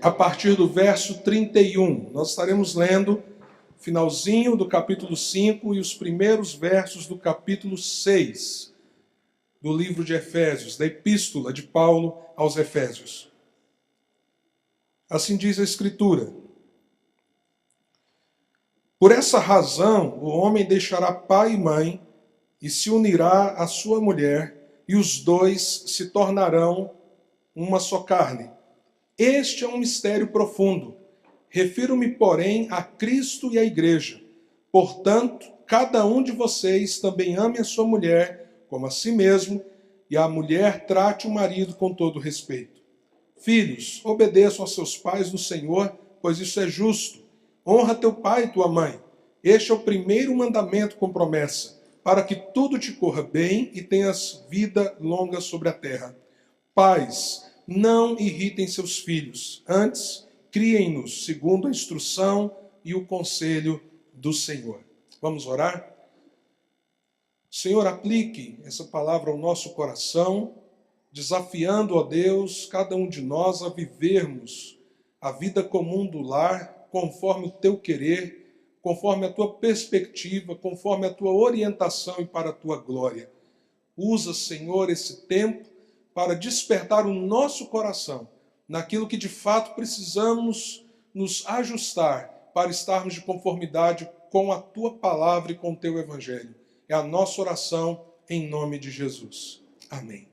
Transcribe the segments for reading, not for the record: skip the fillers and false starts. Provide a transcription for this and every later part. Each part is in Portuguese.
a partir do verso 31. Nós estaremos lendo finalzinho do capítulo 5 e os primeiros versos do capítulo 6 do livro de Efésios, da epístola de Paulo aos Efésios. Assim diz a Escritura: por essa razão, o homem deixará pai e mãe e se unirá à sua mulher, e os dois se tornarão uma só carne. Este é um mistério profundo. Refiro-me, porém, a Cristo e à Igreja. Portanto, cada um de vocês também ame a sua mulher como a si mesmo, e a mulher trate o marido com todo respeito. Filhos, obedeçam aos seus pais no Senhor, pois isso é justo. Honra teu pai e tua mãe. Este é o primeiro mandamento com promessa, para que tudo te corra bem e tenhas vida longa sobre a terra. Pais, não irritem seus filhos, antes criem-nos segundo a instrução e o conselho do Senhor. Vamos orar? Senhor, aplique essa palavra ao nosso coração, desafiando, ó Deus, cada um de nós a vivermos a vida comum do lar, conforme o teu querer, conforme a tua perspectiva, conforme a tua orientação e para a tua glória. Usa, Senhor, esse tempo para despertar o nosso coração naquilo que de fato precisamos nos ajustar para estarmos de conformidade com a tua palavra e com o teu evangelho. É a nossa oração em nome de Jesus. Amém.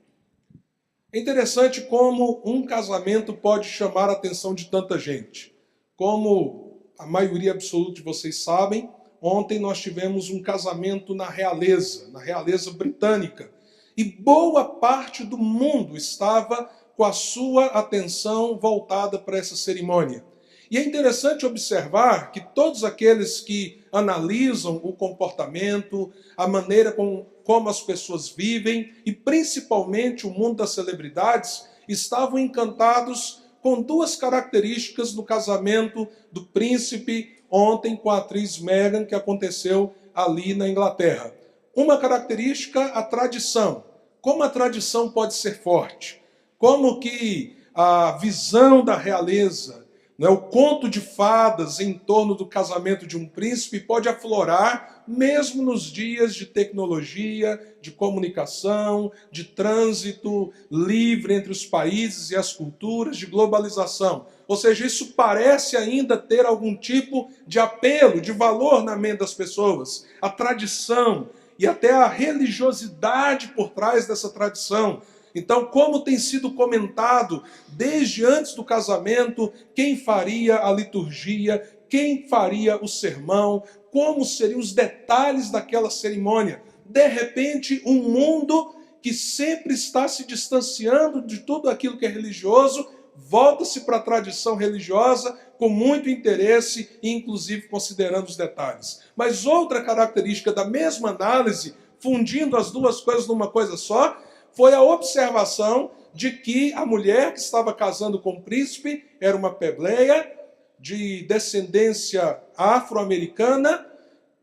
É interessante como um casamento pode chamar a atenção de tanta gente. Como a maioria absoluta de vocês sabem, ontem nós tivemos um casamento na realeza britânica. E boa parte do mundo estava com a sua atenção voltada para essa cerimônia. E é interessante observar que todos aqueles que analisam o comportamento, a maneira como as pessoas vivem, e principalmente o mundo das celebridades, estavam encantados com duas características do casamento do príncipe ontem com a atriz Meghan, que aconteceu ali na Inglaterra. Uma característica, a tradição. Como a tradição pode ser forte? Como que a visão da realeza, o conto de fadas em torno do casamento de um príncipe pode aflorar mesmo nos dias de tecnologia, de comunicação, de trânsito livre entre os países e as culturas, de globalização. Ou seja, isso parece ainda ter algum tipo de apelo, de valor na mente das pessoas. A tradição e até a religiosidade por trás dessa tradição. Então, como tem sido comentado desde antes do casamento, quem faria a liturgia, quem faria o sermão, como seriam os detalhes daquela cerimônia. De repente, um mundo que sempre está se distanciando de tudo aquilo que é religioso, volta-se para a tradição religiosa com muito interesse e inclusive considerando os detalhes. Mas outra característica da mesma análise, fundindo as duas coisas numa coisa só, foi a observação de que a mulher que estava casando com o príncipe era uma plebeia de descendência afro-americana,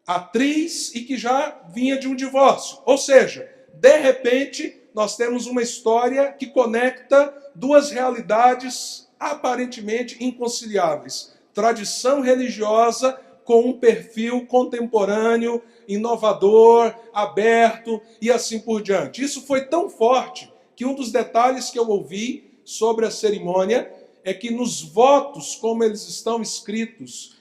atriz e que já vinha de um divórcio. Ou seja, de repente, nós temos uma história que conecta duas realidades aparentemente inconciliáveis. Tradição religiosa com um perfil contemporâneo, inovador, aberto e assim por diante. Isso foi tão forte que um dos detalhes que eu ouvi sobre a cerimônia é que nos votos, como eles estão escritos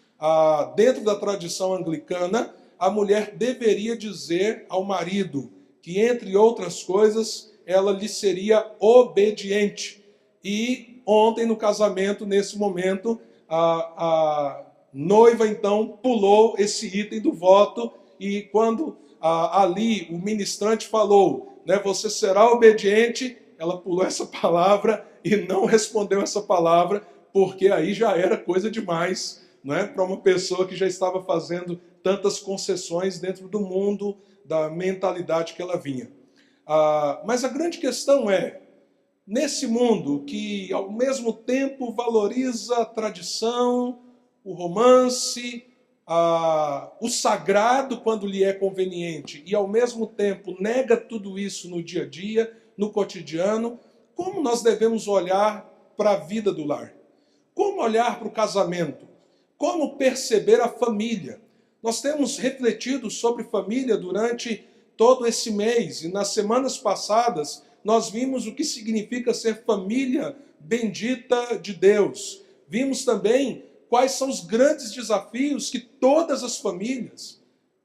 dentro da tradição anglicana, a mulher deveria dizer ao marido que, entre outras coisas, ela lhe seria obediente. E ontem, no casamento, nesse momento, a noiva, então, pulou esse item do voto e quando ali o ministrante falou, você será obediente, ela pulou essa palavra e não respondeu essa palavra, porque aí já era coisa demais, para uma pessoa que já estava fazendo tantas concessões dentro do mundo, da mentalidade que ela vinha. Mas a grande questão é, nesse mundo que ao mesmo tempo valoriza a tradição, o romance, o sagrado quando lhe é conveniente e ao mesmo tempo nega tudo isso no dia a dia, no cotidiano, como nós devemos olhar para a vida do lar? Como olhar para o casamento? Como perceber a família? Nós temos refletido sobre família durante todo esse mês e nas semanas passadas nós vimos o que significa ser família bendita de Deus. Vimos também quais são os grandes desafios que todas as famílias,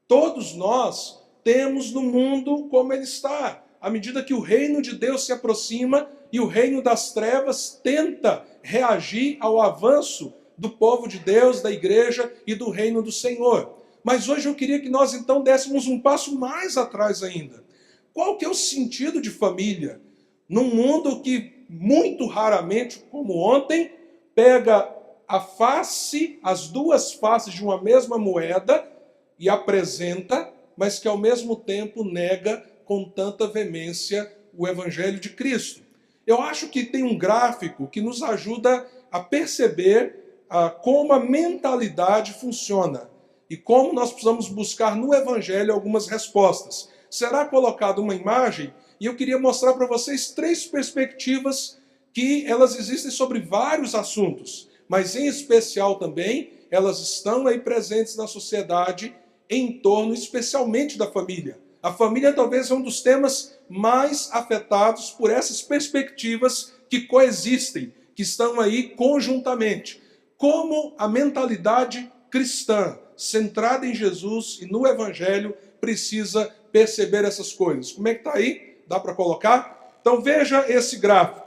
todos nós, temos no mundo como ele está. À medida que o reino de Deus se aproxima e o reino das trevas tenta reagir ao avanço do povo de Deus, da igreja e do reino do Senhor. Mas hoje eu queria que nós então dessemos um passo mais atrás ainda. Qual que é o sentido de família? Num mundo que muito raramente, como ontem, pega a face, as duas faces de uma mesma moeda e apresenta, mas que ao mesmo tempo nega com tanta veemência o Evangelho de Cristo. Eu acho que tem um gráfico que nos ajuda a perceber como a mentalidade funciona e como nós precisamos buscar no Evangelho algumas respostas. Será colocada uma imagem e eu queria mostrar para vocês 3 perspectivas que elas existem sobre vários assuntos, mas em especial também elas estão aí presentes na sociedade em torno especialmente da família. A família talvez é um dos temas mais afetados por essas perspectivas que coexistem, que estão aí conjuntamente. Como a mentalidade cristã, centrada em Jesus e no Evangelho, precisa perceber essas coisas. Como é que está aí? Dá para colocar? Então veja esse gráfico.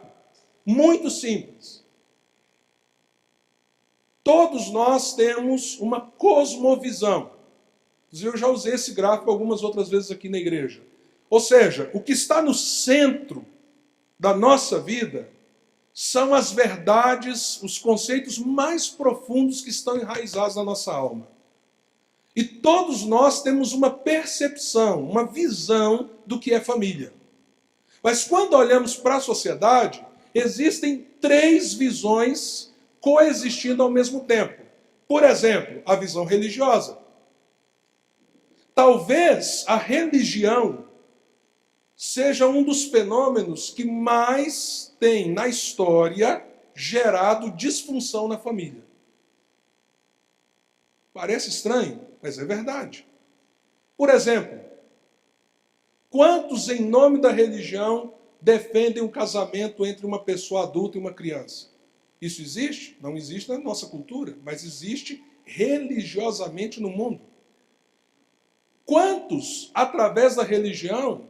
Muito simples. Todos nós temos uma cosmovisão. Eu já usei esse gráfico algumas outras vezes aqui na igreja. Ou seja, o que está no centro da nossa vida são as verdades, os conceitos mais profundos que estão enraizados na nossa alma. E todos nós temos uma percepção, uma visão do que é família. Mas quando olhamos para a sociedade, existem 3 visões coexistindo ao mesmo tempo. Por exemplo, a visão religiosa. Talvez a religião seja um dos fenômenos que mais tem na história gerado disfunção na família. Parece estranho, mas é verdade. Por exemplo, quantos em nome da religião defendem um casamento entre uma pessoa adulta e uma criança? Isso existe? Não existe na nossa cultura, mas existe religiosamente no mundo. Quantos, através da religião,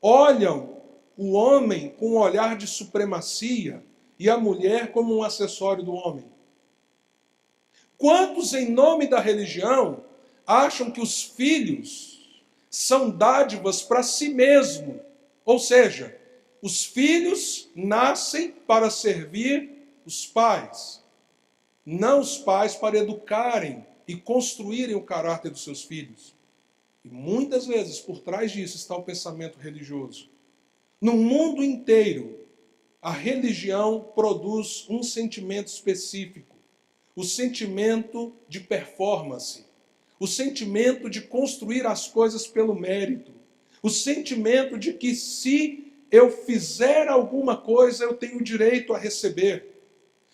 olham o homem com um olhar de supremacia e a mulher como um acessório do homem? Quantos, em nome da religião, acham que os filhos são dádivas para si mesmo? Ou seja, os filhos nascem para servir os pais, não os pais para educarem e construírem o caráter dos seus filhos. E muitas vezes, por trás disso, está o pensamento religioso. No mundo inteiro, a religião produz um sentimento específico. O sentimento de performance. O sentimento de construir as coisas pelo mérito. O sentimento de que se eu fizer alguma coisa, eu tenho direito a receber.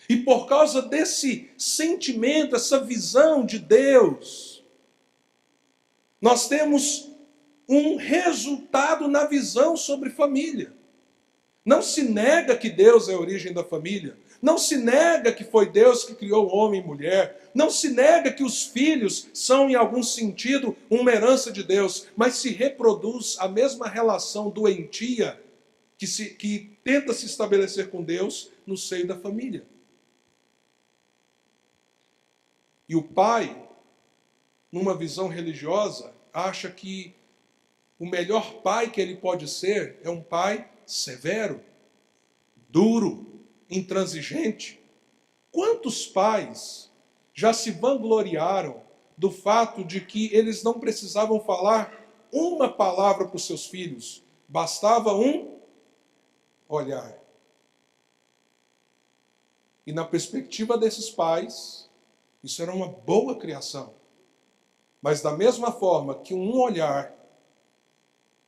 E por causa desse sentimento, essa visão de Deus, nós temos um resultado na visão sobre família. Não se nega que Deus é a origem da família. Não se nega que foi Deus que criou homem e mulher. Não se nega que os filhos são, em algum sentido, uma herança de Deus. Mas se reproduz a mesma relação doentia que tenta se estabelecer com Deus no seio da família. E o pai, numa visão religiosa, acha que o melhor pai que ele pode ser é um pai severo, duro, intransigente. Quantos pais já se vangloriaram do fato de que eles não precisavam falar uma palavra para os seus filhos, bastava um olhar. E na perspectiva desses pais, isso era uma boa criação. Mas da mesma forma que um olhar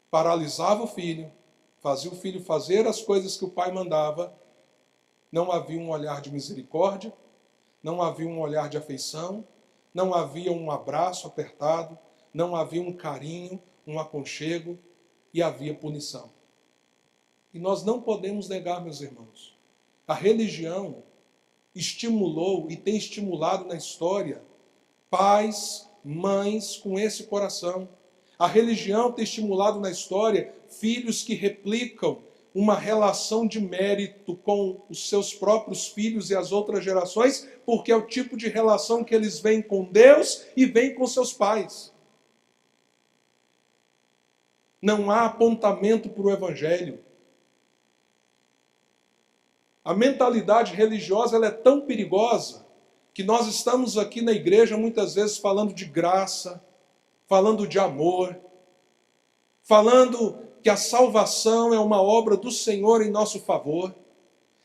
paralisava o filho, fazia o filho fazer as coisas que o pai mandava, não havia um olhar de misericórdia, Não havia um olhar de afeição, não havia um abraço apertado, não havia um carinho, um aconchego, e havia punição. E nós não podemos negar, meus irmãos, a religião estimulou e tem estimulado na história pais, mães com esse coração. A religião tem estimulado na história filhos que replicam uma relação de mérito com os seus próprios filhos e as outras gerações, porque é o tipo de relação que eles veem com Deus e veem com seus pais. Não há apontamento para o Evangelho. A mentalidade religiosa ela é tão perigosa que nós estamos aqui na igreja muitas vezes falando de graça, falando de amor, falando que a salvação é uma obra do Senhor em nosso favor.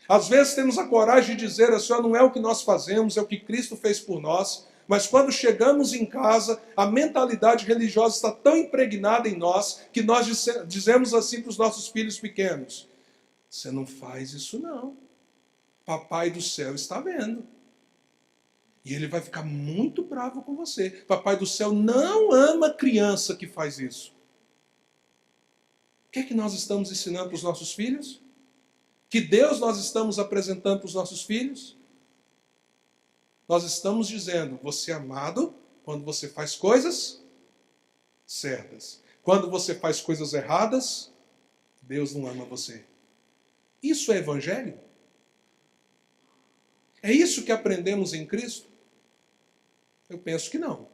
Às vezes temos a coragem de dizer assim, não é o que nós fazemos, é o que Cristo fez por nós. Mas quando chegamos em casa, a mentalidade religiosa está tão impregnada em nós que nós dizemos assim para os nossos filhos pequenos: você não faz isso não. Papai do céu está vendo. E ele vai ficar muito bravo com você. Papai do céu não ama criança que faz isso. O que é que nós estamos ensinando para os nossos filhos? Que Deus nós estamos apresentando para os nossos filhos? Nós estamos dizendo, você é amado quando você faz coisas certas. Quando você faz coisas erradas, Deus não ama você. Isso é evangelho? É isso que aprendemos em Cristo? Eu penso que não.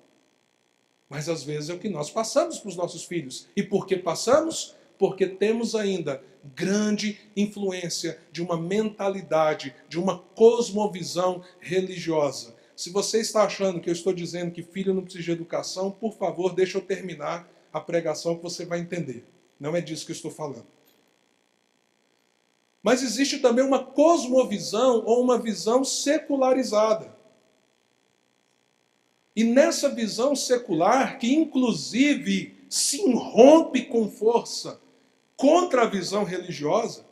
Mas às vezes é o que nós passamos para os nossos filhos. E por que passamos? Porque temos ainda grande influência de uma mentalidade, de uma cosmovisão religiosa. Se você está achando que eu estou dizendo que filho não precisa de educação, por favor, deixa eu terminar a pregação que você vai entender. Não é disso que eu estou falando. Mas existe também uma cosmovisão ou uma visão secularizada. E nessa visão secular, que inclusive se irrompe com força contra a visão religiosa,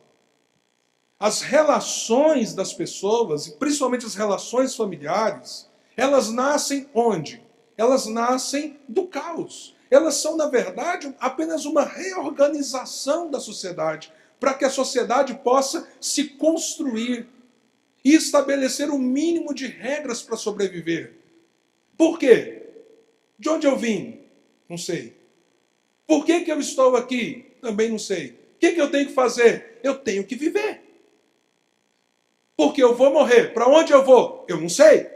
as relações das pessoas, e principalmente as relações familiares, elas nascem onde? Elas nascem do caos. Elas são, na verdade, apenas uma reorganização da sociedade, para que a sociedade possa se construir e estabelecer o mínimo de regras para sobreviver. Por quê? De onde eu vim? Não sei. Por que eu estou aqui? Também não sei. O que eu tenho que fazer? Eu tenho que viver. Porque eu vou morrer. Para onde eu vou? Eu não sei.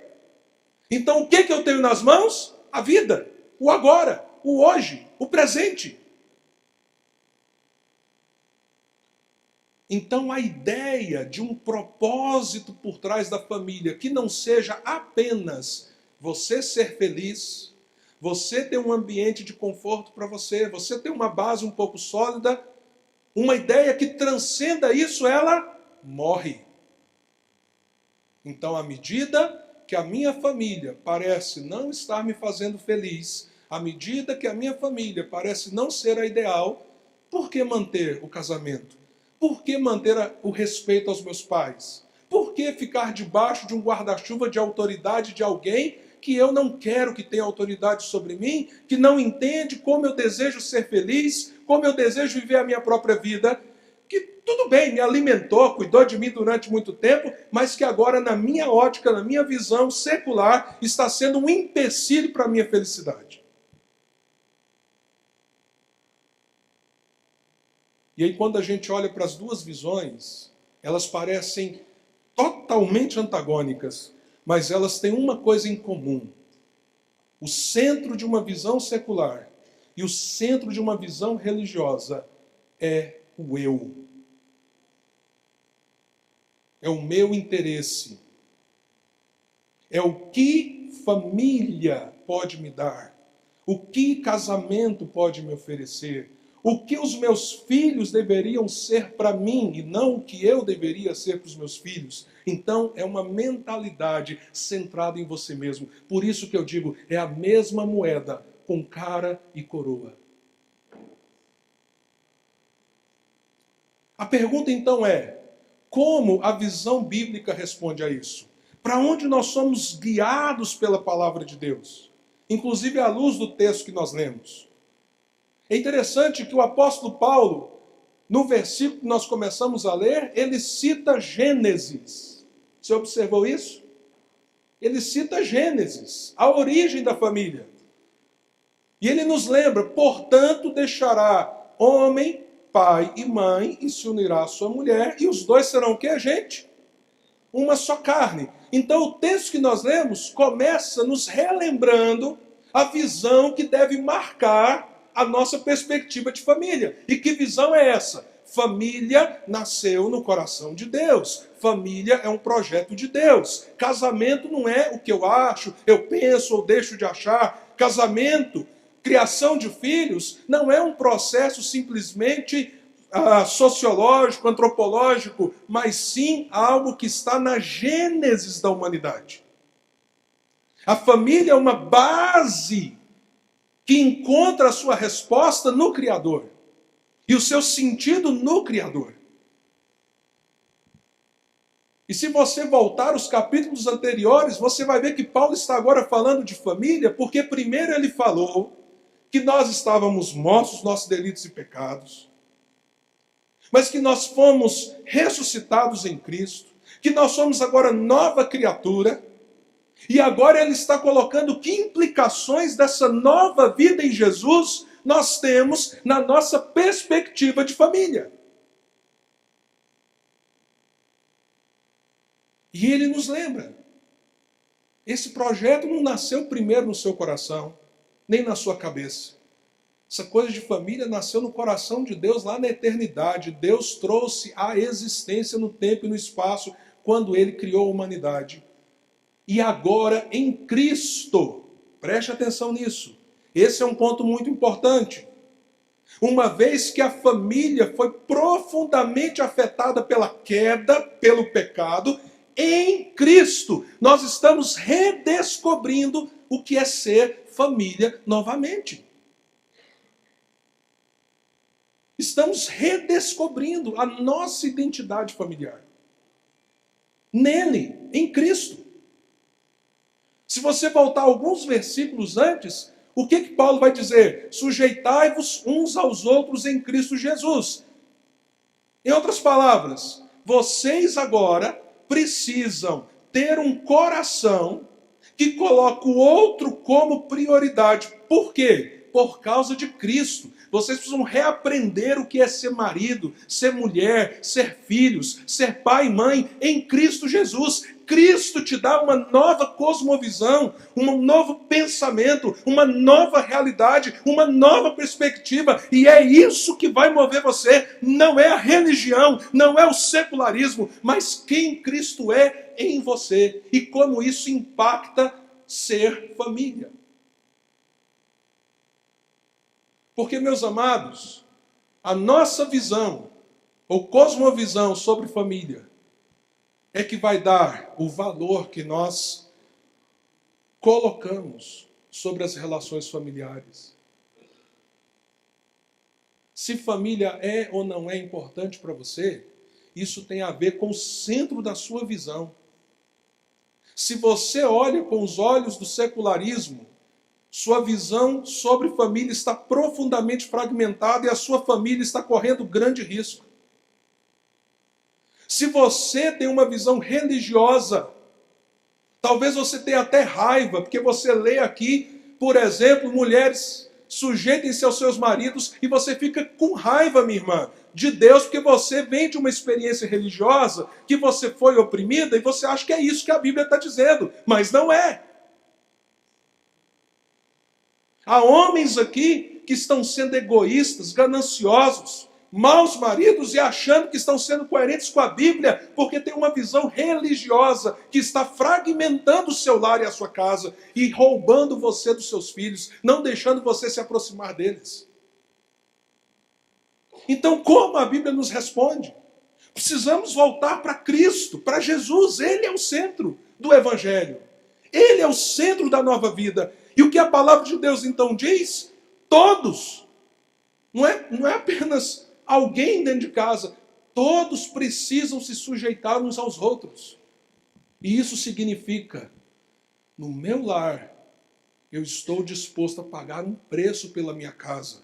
Então o que eu tenho nas mãos? A vida. O agora. O hoje. O presente. Então a ideia de um propósito por trás da família que não seja apenas você ser feliz, você ter um ambiente de conforto para você, você ter uma base um pouco sólida, uma ideia que transcenda isso, ela morre. Então, à medida que a minha família parece não estar me fazendo feliz, à medida que a minha família parece não ser a ideal, por que manter o casamento? Por que manter o respeito aos meus pais? Por que ficar debaixo de um guarda-chuva de autoridade de alguém que eu não quero que tenha autoridade sobre mim, que não entende como eu desejo ser feliz, como eu desejo viver a minha própria vida, que tudo bem, me alimentou, cuidou de mim durante muito tempo, mas que agora, na minha ótica, na minha visão secular, está sendo um empecilho para a minha felicidade. E aí, quando a gente olha para as duas visões, elas parecem totalmente antagônicas, mas elas têm uma coisa em comum. O centro de uma visão secular e o centro de uma visão religiosa é o eu. É o meu interesse. É o que família pode me dar. O que casamento pode me oferecer. O que os meus filhos deveriam ser para mim e não o que eu deveria ser para os meus filhos. Então, é uma mentalidade centrada em você mesmo. Por isso que eu digo, é a mesma moeda com cara e coroa. A pergunta então é, como a visão bíblica responde a isso? para onde nós somos guiados pela palavra de Deus, inclusive à luz do texto que nós lemos. É interessante que o apóstolo Paulo, no versículo que nós começamos a ler, ele cita Gênesis. Você observou isso? Ele cita Gênesis, a origem da família. E ele nos lembra, portanto, deixará homem, pai e mãe, e se unirá à sua mulher, e os dois serão o que, gente? Uma só carne. Então o texto que nós lemos começa nos relembrando a visão que deve marcar a nossa perspectiva de família. E que visão é essa? Família nasceu no coração de Deus. Família é um projeto de Deus. Casamento não é o que eu acho, eu penso ou deixo de achar. Casamento, criação de filhos, não é um processo simplesmente sociológico, antropológico, mas sim algo que está na gênese da humanidade. A família é uma base que encontra a sua resposta no Criador e o seu sentido no Criador. E se você voltar aos capítulos anteriores, você vai ver que Paulo está agora falando de família, porque primeiro ele falou que nós estávamos mortos, nossos delitos e pecados, mas que nós fomos ressuscitados em Cristo, que nós somos agora nova criatura, e agora ele está colocando que implicações dessa nova vida em Jesus nós temos na nossa perspectiva de família. E ele nos lembra, esse projeto não nasceu primeiro no seu coração, nem na sua cabeça. Essa coisa de família nasceu no coração de Deus lá na eternidade. Deus trouxe a existência no tempo e no espaço quando ele criou a humanidade. E agora em Cristo, preste atenção nisso. Esse é um ponto muito importante. Uma vez que a família foi profundamente afetada pela queda, pelo pecado, em Cristo nós estamos redescobrindo o que é ser família novamente. Estamos redescobrindo a nossa identidade familiar. Nele, em Cristo. Se você voltar alguns versículos antes, o que Paulo vai dizer? Sujeitai-vos uns aos outros em Cristo Jesus. Em outras palavras, vocês agora precisam ter um coração que coloca o outro como prioridade. Por quê? Por causa de Cristo. Vocês precisam reaprender o que é ser marido, ser mulher, ser filhos, ser pai e mãe em Cristo Jesus. Cristo te dá uma nova cosmovisão, um novo pensamento, uma nova realidade, uma nova perspectiva. E é isso que vai mover você. Não é a religião, não é o secularismo, mas quem Cristo é em você. E como isso impacta ser família. Porque, meus amados, a nossa visão, ou cosmovisão sobre família, é que vai dar o valor que nós colocamos sobre as relações familiares. Se família é ou não é importante para você, isso tem a ver com o centro da sua visão. Se você olha com os olhos do secularismo, sua visão sobre família está profundamente fragmentada e a sua família está correndo grande risco. Se você tem uma visão religiosa, talvez você tenha até raiva, porque você lê aqui, por exemplo, mulheres sujeitem-se aos seus maridos e você fica com raiva, minha irmã, de Deus, porque você vem de uma experiência religiosa, que você foi oprimida e você acha que é isso que a Bíblia está dizendo, mas não é. Há homens aqui que estão sendo egoístas, gananciosos, maus maridos e achando que estão sendo coerentes com a Bíblia, porque tem uma visão religiosa que está fragmentando o seu lar e a sua casa e roubando você dos seus filhos, não deixando você se aproximar deles. Então, como a Bíblia nos responde? Precisamos voltar para Cristo, para Jesus. Ele é o centro do Evangelho. Ele é o centro da nova vida. E o que a palavra de Deus então diz? Todos. Não é apenas alguém dentro de casa. Todos precisam se sujeitar uns aos outros. E isso significa, no meu lar, eu estou disposto a pagar um preço pela minha casa.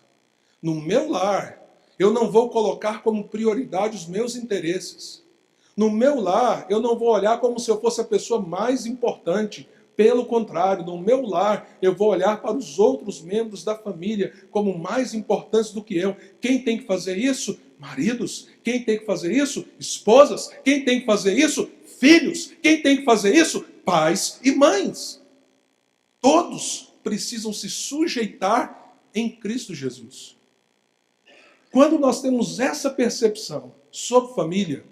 No meu lar, eu não vou colocar como prioridade os meus interesses. No meu lar, eu não vou olhar como se eu fosse a pessoa mais importante. Pelo contrário, no meu lar, eu vou olhar para os outros membros da família como mais importantes do que eu. Quem tem que fazer isso? Maridos. Quem tem que fazer isso? Esposas. Quem tem que fazer isso? Filhos. Quem tem que fazer isso? Pais e mães. Todos precisam se sujeitar em Cristo Jesus. Quando nós temos essa percepção sobre família,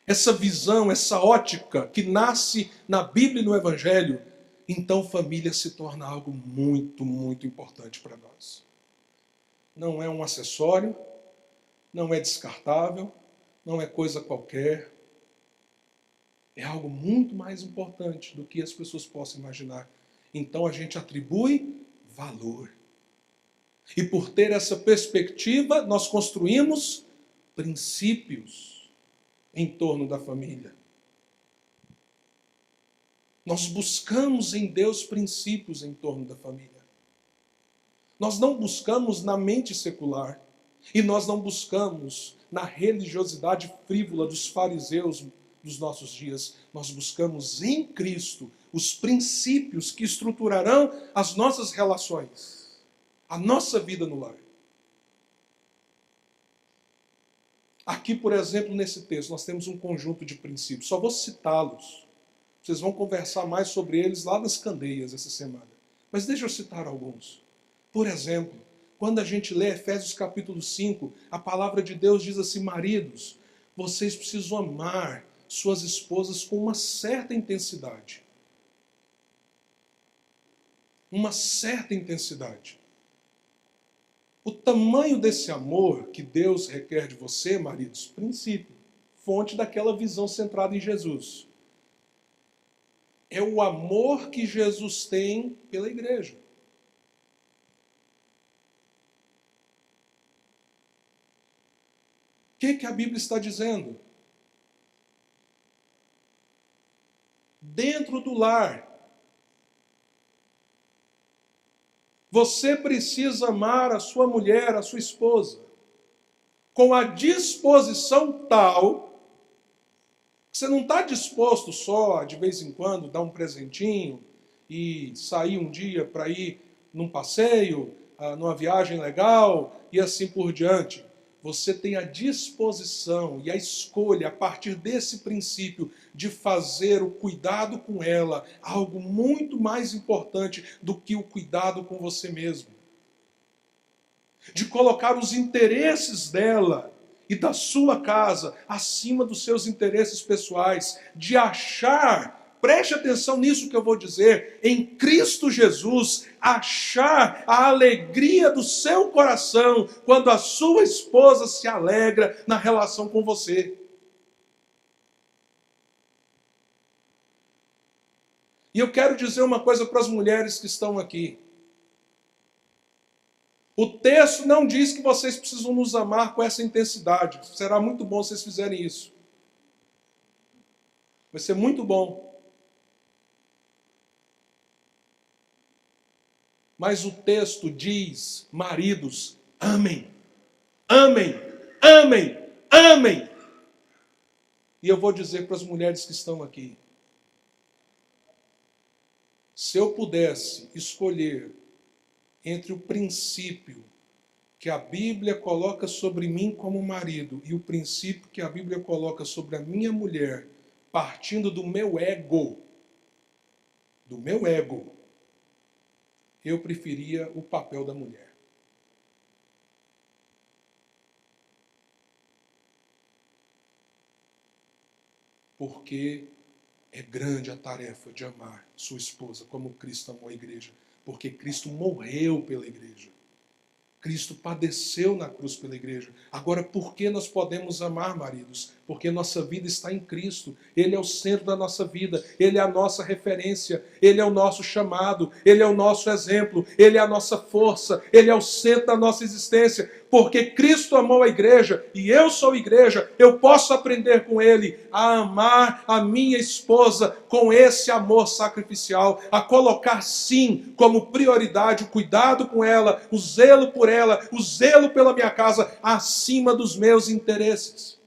essa visão, essa ótica que nasce na Bíblia e no Evangelho, então família se torna algo muito, muito importante para nós. Não é um acessório, não é descartável, não é coisa qualquer. É algo muito mais importante do que as pessoas possam imaginar. Então a gente atribui valor. E por ter essa perspectiva, nós construímos princípios em torno da família. Nós buscamos em Deus princípios em torno da família. Nós não buscamos na mente secular. E nós não buscamos na religiosidade frívola dos fariseus dos nossos dias. Nós buscamos em Cristo os princípios que estruturarão as nossas relações, a nossa vida no lar. Aqui, por exemplo, nesse texto, nós temos um conjunto de princípios. Só vou citá-los. Vocês vão conversar mais sobre eles lá nas candeias essa semana. Mas deixa eu citar alguns. Por exemplo, quando a gente lê Efésios capítulo 5, a palavra de Deus diz assim: maridos, vocês precisam amar suas esposas com uma certa intensidade. Uma certa intensidade. O tamanho desse amor que Deus requer de você, maridos, princípio, fonte daquela visão centrada em Jesus. É o amor que Jesus tem pela igreja. O que a Bíblia está dizendo? Dentro do lar, você precisa amar a sua mulher, a sua esposa, com a disposição tal que você não está disposto só, de vez em quando, dar um presentinho e sair um dia para ir num passeio, numa viagem legal e assim por diante. Você tem a disposição e a escolha, a partir desse princípio, de fazer o cuidado com ela algo muito mais importante do que o cuidado com você mesmo. De colocar os interesses dela e da sua casa acima dos seus interesses pessoais. De achar, preste atenção nisso que eu vou dizer, em Cristo Jesus, achar a alegria do seu coração quando a sua esposa se alegra na relação com você. E eu quero dizer uma coisa para as mulheres que estão aqui. O texto não diz que vocês precisam nos amar com essa intensidade. Será muito bom se vocês fizerem isso. Vai ser muito bom. Mas o texto diz: maridos, amem, amem, amem, amem. E eu vou dizer para as mulheres que estão aqui: se eu pudesse escolher entre o princípio que a Bíblia coloca sobre mim como marido e o princípio que a Bíblia coloca sobre a minha mulher, partindo do meu ego, eu preferia o papel da mulher. Porque é grande a tarefa de amar sua esposa como Cristo amou a igreja. Porque Cristo morreu pela igreja. Cristo padeceu na cruz pela igreja. Agora, por que nós podemos amar, maridos? Porque nossa vida está em Cristo. Ele é o centro da nossa vida. Ele é a nossa referência. Ele é o nosso chamado. Ele é o nosso exemplo. Ele é a nossa força. Ele é o centro da nossa existência. Porque Cristo amou a igreja e eu sou igreja, eu posso aprender com Ele a amar a minha esposa com esse amor sacrificial, a colocar sim como prioridade o cuidado com ela, o zelo por ela, o zelo pela minha casa, acima dos meus interesses.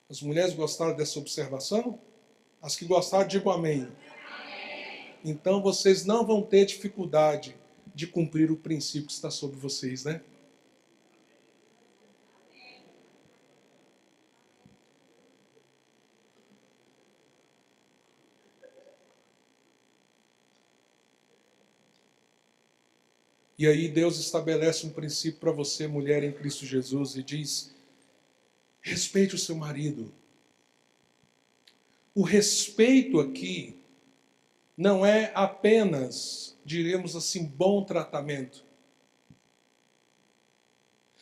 As mulheres gostaram dessa observação? As que gostaram, digam amém. Então vocês não vão ter dificuldade de cumprir o princípio que está sobre vocês, né? E aí Deus estabelece um princípio para você, mulher em Cristo Jesus, e diz: respeite o seu marido. O respeito aqui não é apenas, diremos assim, bom tratamento.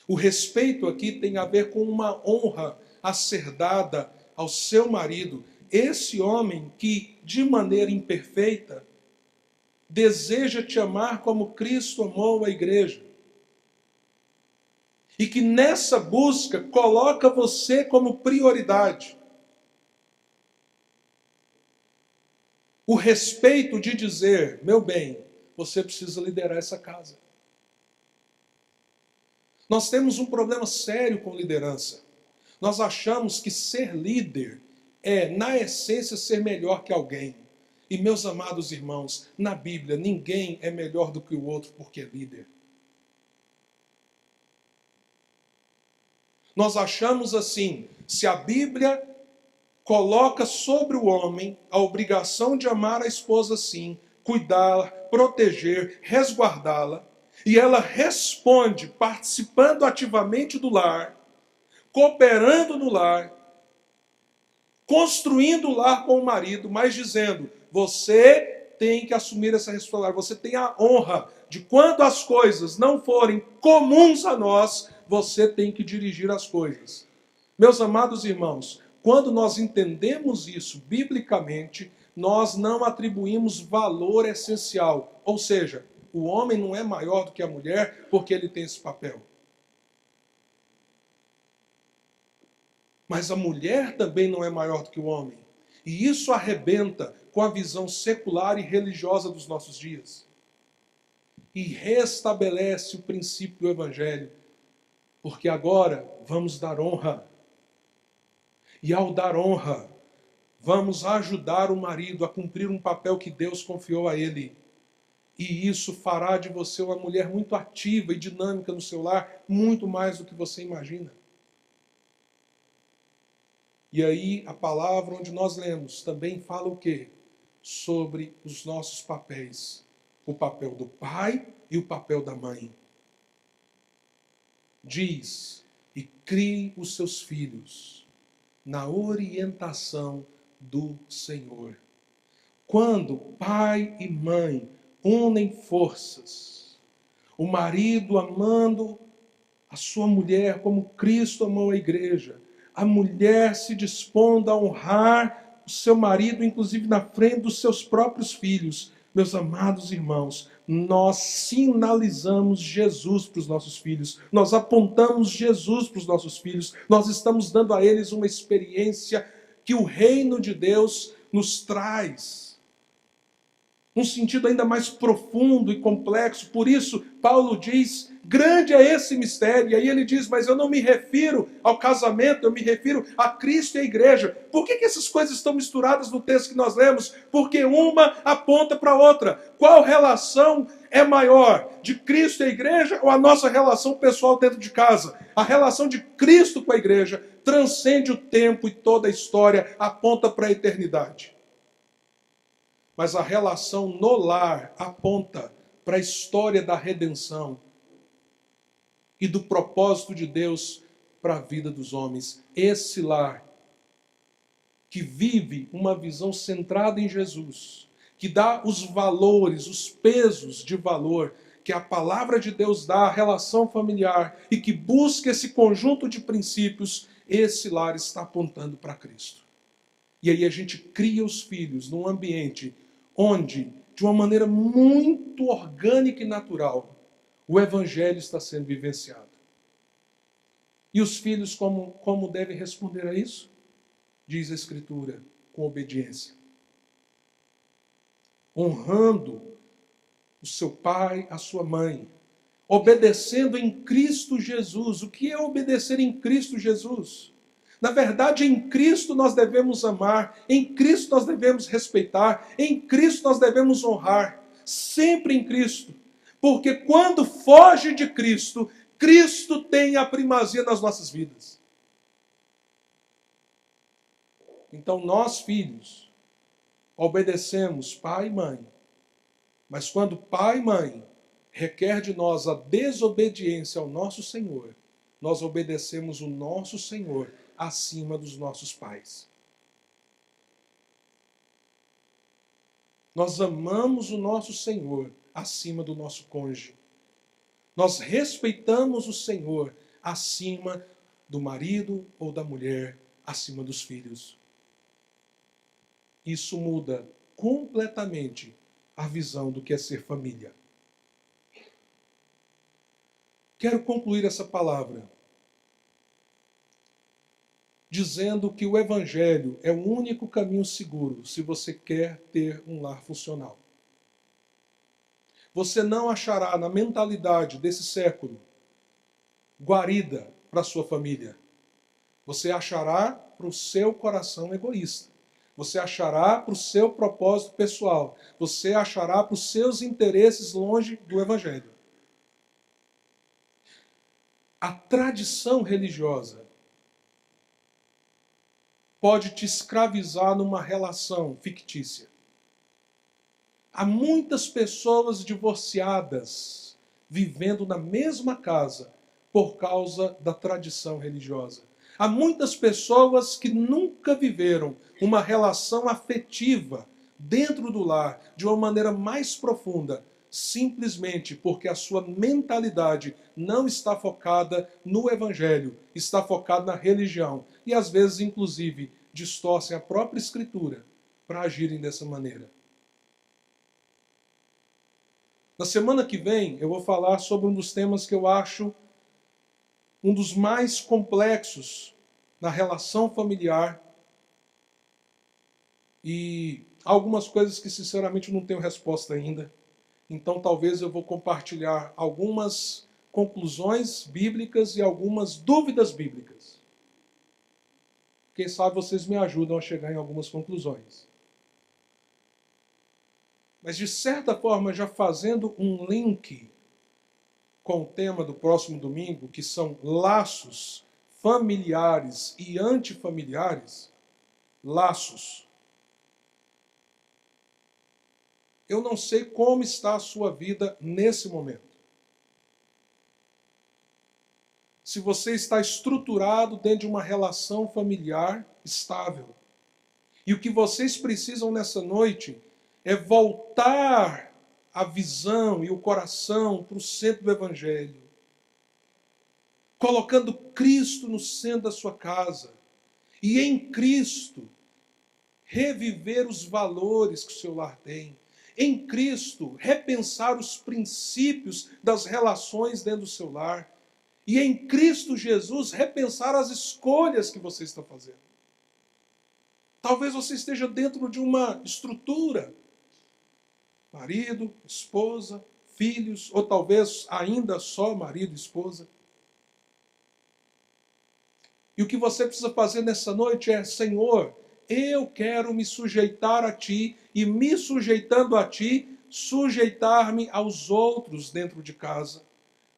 O respeito aqui tem a ver com uma honra a ser dada ao seu marido. Esse homem que, de maneira imperfeita, deseja te amar como Cristo amou a igreja. E que nessa busca coloca você como prioridade. O respeito de dizer, meu bem, você precisa liderar essa casa. Nós temos um problema sério com liderança. Nós achamos que ser líder é, na essência, ser melhor que alguém. E, meus amados irmãos, na Bíblia, ninguém é melhor do que o outro porque é líder. Nós achamos assim, se a Bíblia coloca sobre o homem a obrigação de amar a esposa sim, cuidá-la, proteger, resguardá-la, e ela responde participando ativamente do lar, cooperando no lar, construindo o lar com o marido, mas dizendo, você tem que assumir essa responsabilidade, você tem a honra de quando as coisas não forem comuns a nós, você tem que dirigir as coisas. Meus amados irmãos, quando nós entendemos isso biblicamente, nós não atribuímos valor essencial. Ou seja, o homem não é maior do que a mulher porque ele tem esse papel. Mas a mulher também não é maior do que o homem. E isso arrebenta com a visão secular e religiosa dos nossos dias. E restabelece o princípio do Evangelho. Porque agora vamos dar honra. E ao dar honra, vamos ajudar o marido a cumprir um papel que Deus confiou a ele. E isso fará de você uma mulher muito ativa e dinâmica no seu lar, muito mais do que você imagina. E aí a palavra onde nós lemos também fala o quê? Sobre os nossos papéis. O papel do pai e o papel da mãe. Diz, e crie os seus filhos na orientação do Senhor. Quando pai e mãe unem forças, o marido amando a sua mulher como Cristo amou a igreja, a mulher se dispondo a honrar o seu marido, inclusive na frente dos seus próprios filhos. Meus amados irmãos, nós sinalizamos Jesus para os nossos filhos, nós apontamos Jesus para os nossos filhos, nós estamos dando a eles uma experiência que o reino de Deus nos traz. Um sentido ainda mais profundo e complexo. Por isso, Paulo diz, grande é esse mistério. E aí ele diz, mas eu não me refiro ao casamento, eu me refiro a Cristo e a igreja. Por que essas coisas estão misturadas no texto que nós lemos? Porque uma aponta para a outra. Qual relação é maior? De Cristo e a igreja ou a nossa relação pessoal dentro de casa? A relação de Cristo com a igreja transcende o tempo e toda a história, aponta para a eternidade. Mas a relação no lar aponta para a história da redenção e do propósito de Deus para a vida dos homens. Esse lar que vive uma visão centrada em Jesus, que dá os valores, os pesos de valor que a palavra de Deus dá à relação familiar e que busca esse conjunto de princípios, esse lar está apontando para Cristo. E aí a gente cria os filhos num ambiente onde, de uma maneira muito orgânica e natural, o evangelho está sendo vivenciado. E os filhos como devem responder a isso? Diz a Escritura, com obediência. Honrando o seu pai, a sua mãe. Obedecendo em Cristo Jesus. O que é obedecer em Cristo Jesus? Na verdade, em Cristo nós devemos amar, em Cristo nós devemos respeitar, em Cristo nós devemos honrar. Sempre em Cristo. Porque quando foge de Cristo, Cristo tem a primazia nas nossas vidas. Então nós, filhos, obedecemos pai e mãe. Mas quando pai e mãe requer de nós a desobediência ao nosso Senhor, nós obedecemos o nosso Senhor acima dos nossos pais. Nós amamos o nosso Senhor acima do nosso cônjuge. Nós respeitamos o Senhor acima do marido ou da mulher, acima dos filhos. Isso muda completamente a visão do que é ser família. Quero concluir essa palavra dizendo que o Evangelho é o único caminho seguro se você quer ter um lar funcional. Você não achará na mentalidade desse século guarida para a sua família. Você achará para o seu coração egoísta. Você achará para o seu propósito pessoal. Você achará para os seus interesses longe do Evangelho. A tradição religiosa pode te escravizar numa relação fictícia. Há muitas pessoas divorciadas vivendo na mesma casa por causa da tradição religiosa. Há muitas pessoas que nunca viveram uma relação afetiva dentro do lar de uma maneira mais profunda, simplesmente porque a sua mentalidade não está focada no Evangelho, está focada na religião. E às vezes, inclusive, distorcem a própria Escritura para agirem dessa maneira. Na semana que vem, eu vou falar sobre um dos temas que eu acho um dos mais complexos na relação familiar e algumas coisas que, sinceramente, eu não tenho resposta ainda. Então, talvez eu vou compartilhar algumas conclusões bíblicas e algumas dúvidas bíblicas. Quem sabe vocês me ajudam a chegar em algumas conclusões. Mas, de certa forma, já fazendo um link com o tema do próximo domingo, que são laços familiares e antifamiliares, laços. Eu não sei como está a sua vida nesse momento. Se você está estruturado dentro de uma relação familiar estável. E o que vocês precisam nessa noite é voltar a visão e o coração para o centro do Evangelho. Colocando Cristo no centro da sua casa. E em Cristo, reviver os valores que o seu lar tem. Em Cristo, repensar os princípios das relações dentro do seu lar. E em Cristo Jesus, repensar as escolhas que você está fazendo. Talvez você esteja dentro de uma estrutura. Marido, esposa, filhos, ou talvez ainda só marido e esposa. E o que você precisa fazer nessa noite é: Senhor, eu quero me sujeitar a Ti, e me sujeitando a Ti, sujeitar-me aos outros dentro de casa,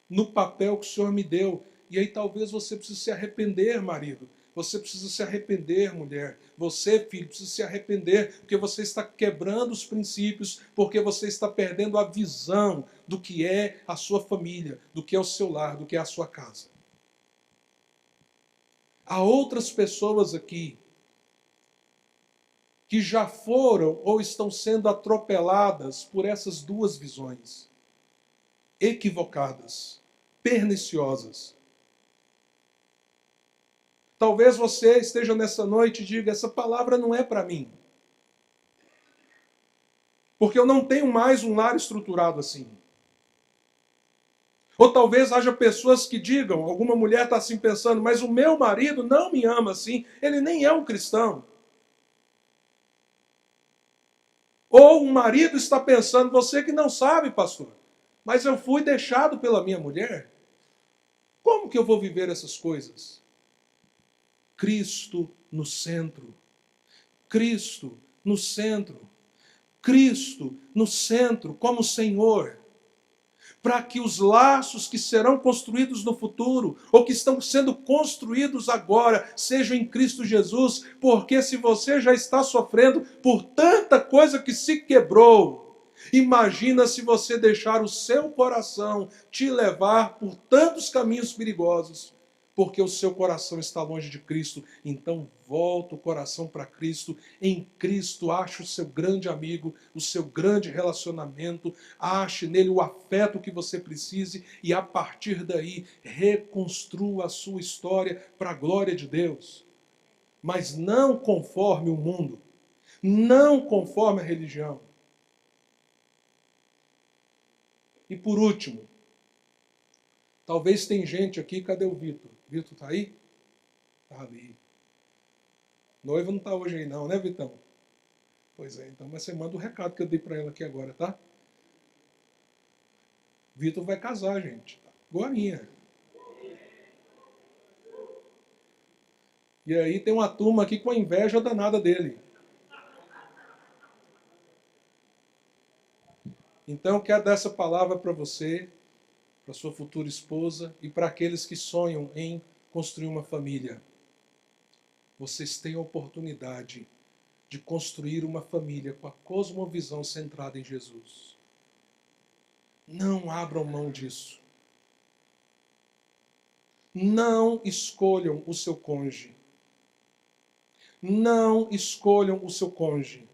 no papel que o Senhor me deu. E aí talvez você precise se arrepender, marido. Você precisa se arrepender, mulher. Você, filho, precisa se arrepender, porque você está quebrando os princípios, porque você está perdendo a visão do que é a sua família, do que é o seu lar, do que é a sua casa. Há outras pessoas aqui que já foram ou estão sendo atropeladas por essas duas visões. equivocadas, perniciosas. Talvez você esteja nessa noite e diga, essa palavra não é para mim. Porque eu não tenho mais um lar estruturado assim. Ou talvez haja pessoas que digam, alguma mulher está assim pensando, mas o meu marido não me ama assim, ele nem é um cristão. Ou um marido está pensando, você que não sabe, pastor, mas eu fui deixado pela minha mulher. Como que eu vou viver essas coisas? Cristo no centro. Cristo no centro. Cristo no centro como Senhor. Para que os laços que serão construídos no futuro, ou que estão sendo construídos agora, sejam em Cristo Jesus, porque se você já está sofrendo por tanta coisa que se quebrou, imagina se você deixar o seu coração te levar por tantos caminhos perigosos, porque o seu coração está longe de Cristo. Então volta o coração para Cristo. Em Cristo ache o seu grande amigo, o seu grande relacionamento, ache nele o afeto que você precise e a partir daí reconstrua a sua história para a glória de Deus. Mas não conforme o mundo, não conforme a religião. E por último, talvez tem gente aqui, cadê o Vitor? Vitor está aí? Está ali. Noiva não está hoje aí não, né, Vitão? Pois é, então, mas você manda o recado que eu dei para ela aqui agora, tá? Vitor vai casar, gente. Agorinha. E aí tem uma turma aqui com a inveja danada dele. Então eu quero dar essa palavra para você, para sua futura esposa e para aqueles que sonham em construir uma família. Vocês têm a oportunidade de construir uma família com a cosmovisão centrada em Jesus. Não abram mão disso. Não escolham o seu cônjuge. Não escolham o seu cônjuge.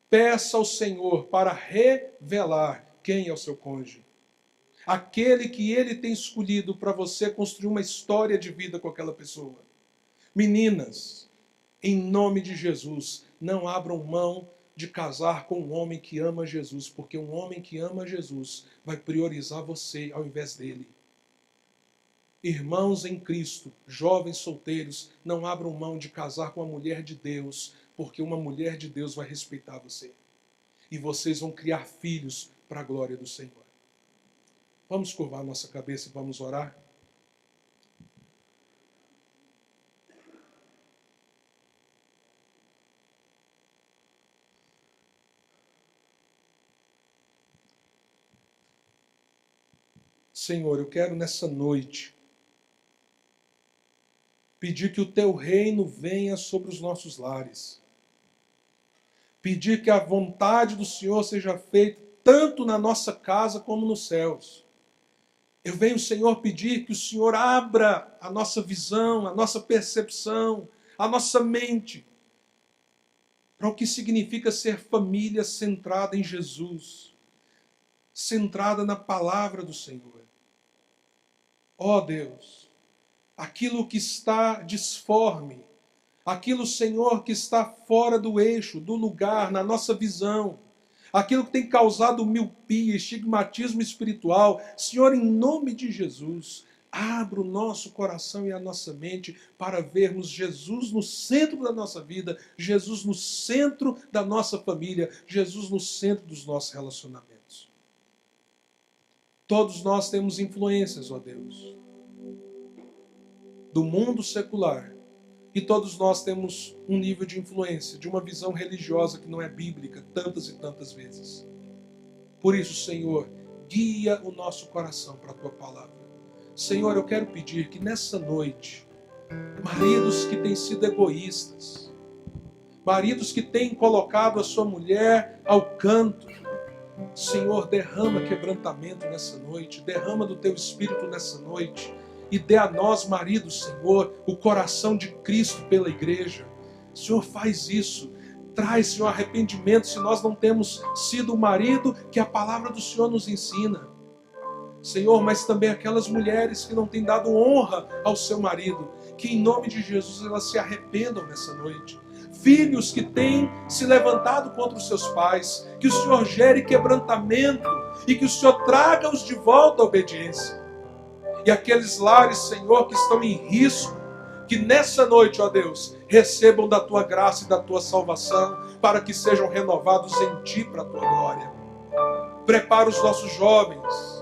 Peça ao Senhor para revelar quem é o seu cônjuge. Aquele que Ele tem escolhido para você construir uma história de vida com aquela pessoa. Meninas, em nome de Jesus, não abram mão de casar com um homem que ama Jesus, porque um homem que ama Jesus vai priorizar você ao invés dele. Irmãos em Cristo, jovens solteiros, não abram mão de casar com uma mulher de Deus, porque uma mulher de Deus vai respeitar você. E vocês vão criar filhos para a glória do Senhor. Vamos curvar nossa cabeça e vamos orar? Senhor, eu quero nessa noite pedir que o teu reino venha sobre os nossos lares. Pedir que a vontade do Senhor seja feita tanto na nossa casa como nos céus. Eu venho, Senhor, pedir que o Senhor abra a nossa visão, a nossa percepção, a nossa mente para o que significa ser família centrada em Jesus, centrada na palavra do Senhor. Ó Deus, aquilo que está disforme, aquilo, Senhor, que está fora do eixo, do lugar, na nossa visão, aquilo que tem causado miopia, estigmatismo espiritual, Senhor, em nome de Jesus, abra o nosso coração e a nossa mente para vermos Jesus no centro da nossa vida, Jesus no centro da nossa família, Jesus no centro dos nossos relacionamentos. Todos nós temos influências, ó Deus, do mundo secular. E todos nós temos um nível de influência, de uma visão religiosa que não é bíblica, tantas e tantas vezes. Por isso, Senhor, guia o nosso coração para a Tua palavra. Senhor, eu quero pedir que nessa noite, maridos que têm sido egoístas, maridos que têm colocado a sua mulher ao canto, Senhor, derrama quebrantamento nessa noite, derrama do Teu Espírito nessa noite, e dê a nós, maridos, Senhor, o coração de Cristo pela igreja. Senhor, faz isso. Traz, Senhor, arrependimento se nós não temos sido o marido que a palavra do Senhor nos ensina. Senhor, mas também aquelas mulheres que não têm dado honra ao seu marido, que em nome de Jesus elas se arrependam nessa noite. Filhos que têm se levantado contra os seus pais, que o Senhor gere quebrantamento e que o Senhor traga-os de volta à obediência. E aqueles lares, Senhor, que estão em risco, que nessa noite, ó Deus, recebam da Tua graça e da Tua salvação, para que sejam renovados em Ti para a Tua glória. Prepara os nossos jovens,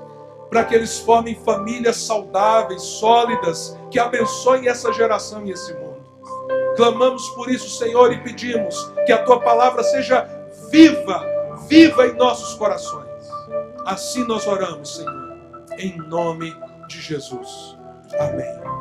para que eles formem famílias saudáveis, sólidas, que abençoem essa geração e esse mundo. Clamamos por isso, Senhor, e pedimos que a Tua palavra seja viva, viva em nossos corações. Assim nós oramos, Senhor, em nome de Jesus. Amém.